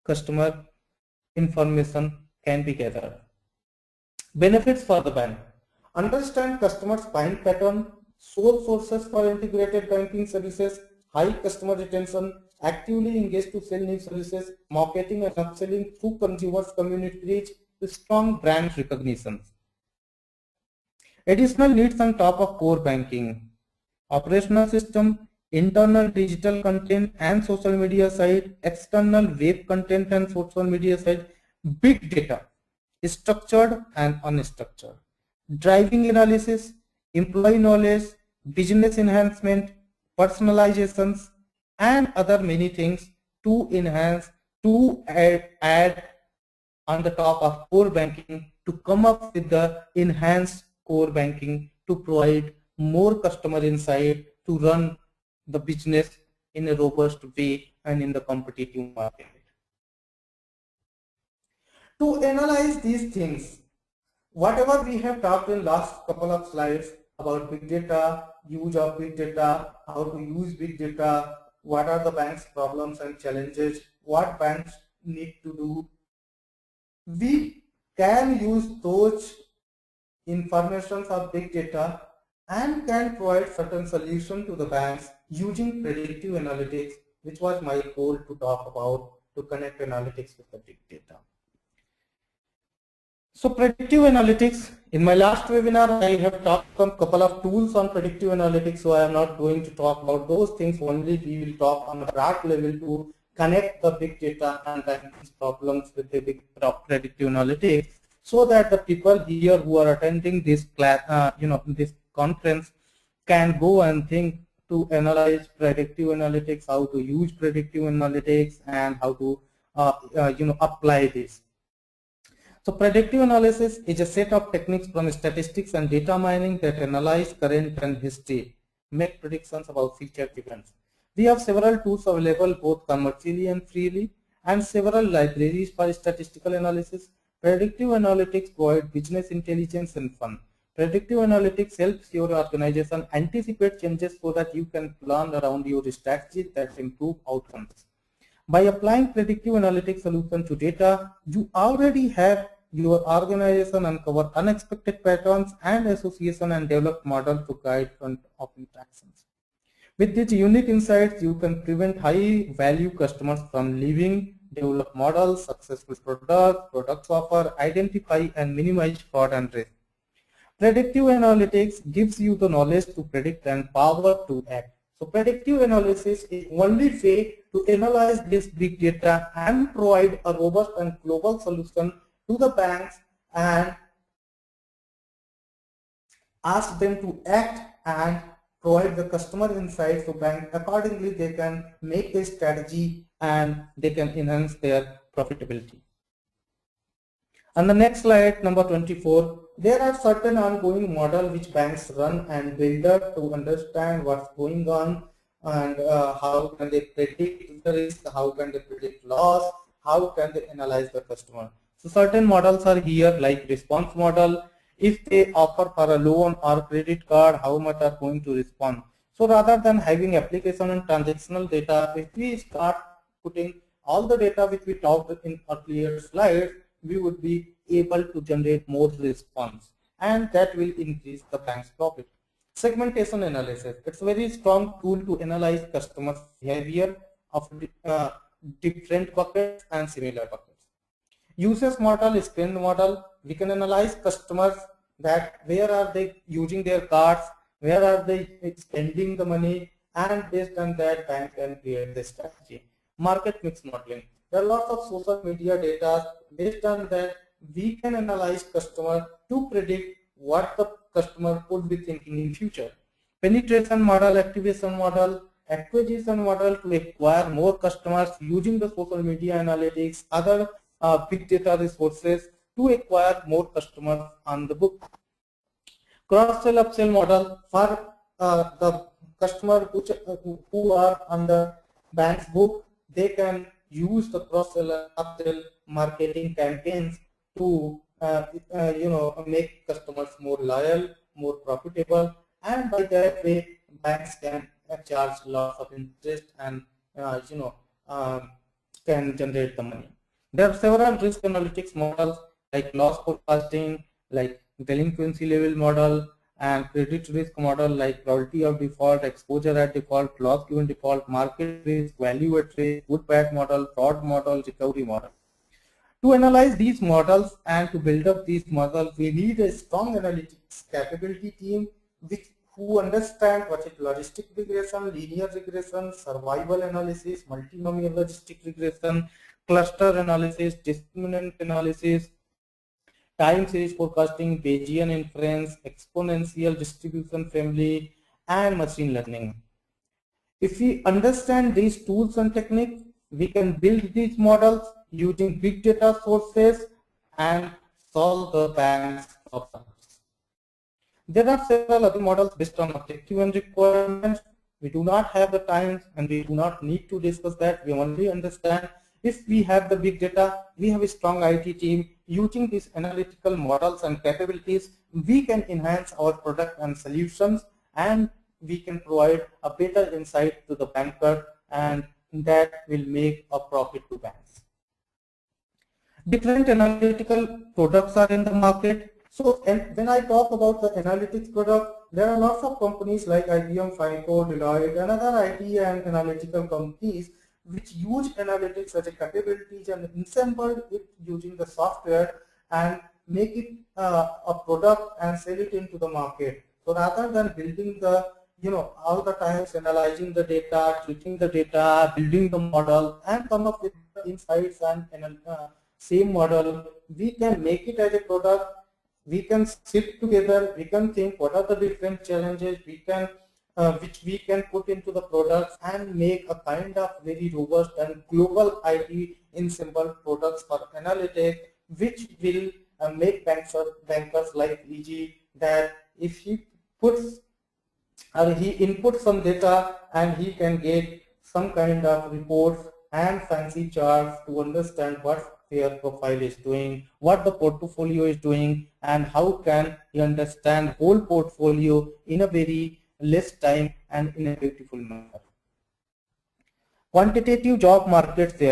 customer information can be gathered. Benefits for the bank. Understand customers' buying pattern, sole sources for integrated banking services, high customer retention, actively engage to sell new services, marketing and upselling through consumers community reach, strong brand recognition. Additional needs on top of core banking. Operational system, internal digital content and social media side, external web content and social media side, big data, structured and unstructured, driving analysis, employee knowledge, business enhancement, personalizations, and other many things to enhance, to add on the top of core banking to come up with the enhanced core banking to provide more customer insight to run the business in a robust way and in the competitive market. To analyze these things, whatever we have talked in last couple of slides about big data, use of big data, how to use big data, what are the bank's problems and challenges, what banks need to do, we can use those information of big data and can provide certain solution to the banks using predictive analytics, which was my goal to talk about, to connect analytics with the big data. So predictive analytics, in my last webinar I have talked on a couple of tools on predictive analytics, so I am not going to talk about those things, only we will talk on a broad level to connect the big data and banking problems with the big predictive analytics, so that the people here who are attending this class, this conference can go and think to analyze predictive analytics, how to use predictive analytics and how to apply this. So predictive analysis is a set of techniques from statistics and data mining that analyze current and history, make predictions about future events. We have several tools available both commercially and freely, and several libraries for statistical analysis. Predictive analytics provide business intelligence and fun. Predictive analytics helps your organization anticipate changes so that you can plan around your strategies that improve outcomes. By applying predictive analytics solution to data, you already have your organization uncover unexpected patterns and association and develop model to guide front of interactions. With these unique insights, you can prevent high value customers from leaving, develop models, successful products offer, identify and minimize fraud and risk. Predictive analytics gives you the knowledge to predict and power to act. So predictive analysis is only way to analyze this big data and provide a robust and global solution to the banks and ask them to act and provide the customer insights so bank accordingly they can make a strategy and they can enhance their profitability. On the next slide, number 24, there are certain ongoing models which banks run and build up to understand what's going on and how can they predict the risk, how can they predict loss, how can they analyze the customer. So certain models are here like response model. If they offer for a loan or credit card, how much are going to respond. So rather than having application and transactional data, if we start putting all the data which we talked in earlier slides, we would be able to generate more response and that will increase the bank's profit. Segmentation analysis, it's a very strong tool to analyze customer behavior of different buckets and similar buckets. Usage model, spend model, we can analyze customers that where are they using their cards, where are they spending the money, and based on that bank can create the strategy. Market mix modeling, there are lots of social media data. Based on that we can analyze customer to predict what the customer could be thinking in future. Penetration model, activation model, acquisition model to acquire more customers using the social media analytics, other big data resources to acquire more customers on the book. Cross-sell upsell model for the customer who are on the bank's book, they can use the cross-sell upsell marketing campaigns to make customers more loyal, more profitable, and by that way banks can charge lots of interest and can generate the money. There are several risk analytics models like loss forecasting, like delinquency level model, and credit risk model like probability of default, exposure at default, loss given default, market risk, value at risk, good bad model, fraud model, recovery model. To analyze these models and to build up these models, we need a strong analytics capability team who understand what is logistic regression, linear regression, survival analysis, multinomial logistic regression, cluster analysis, discriminant analysis, time series forecasting, Bayesian inference, exponential distribution family, and machine learning. If we understand these tools and techniques, we can build these models using big data sources and solve the bank's problems. There are several other models based on objective and requirements. We do not have the time and we do not need to discuss that. We only understand if we have the big data, we have a strong IT team. Using these analytical models and capabilities, we can enhance our product and solutions, and we can provide a better insight to the banker, and that will make a profit to banks. Different analytical products are in the market. So, and when I talk about the analytics product, there are lots of companies like IBM, FICO, Deloitte, and other IT and analytical companies which use analytics as a capabilities and assemble it using the software and make it a product and sell it into the market. So rather than building the, all the times analyzing the data, tweaking the data, building the model, and come up with insights and same model, we can make it as a product. We can sit together, we can think what are the different challenges which we can put into the products and make a kind of very robust and global IT ensemble products for analytics, which will make bankers life easy, that if he puts or he inputs some data and he can get some kind of reports and fancy charts to understand what their profile is doing, what the portfolio is doing, and how can he understand whole portfolio in a very less time and in a beautiful manner. Quantitative job markets there.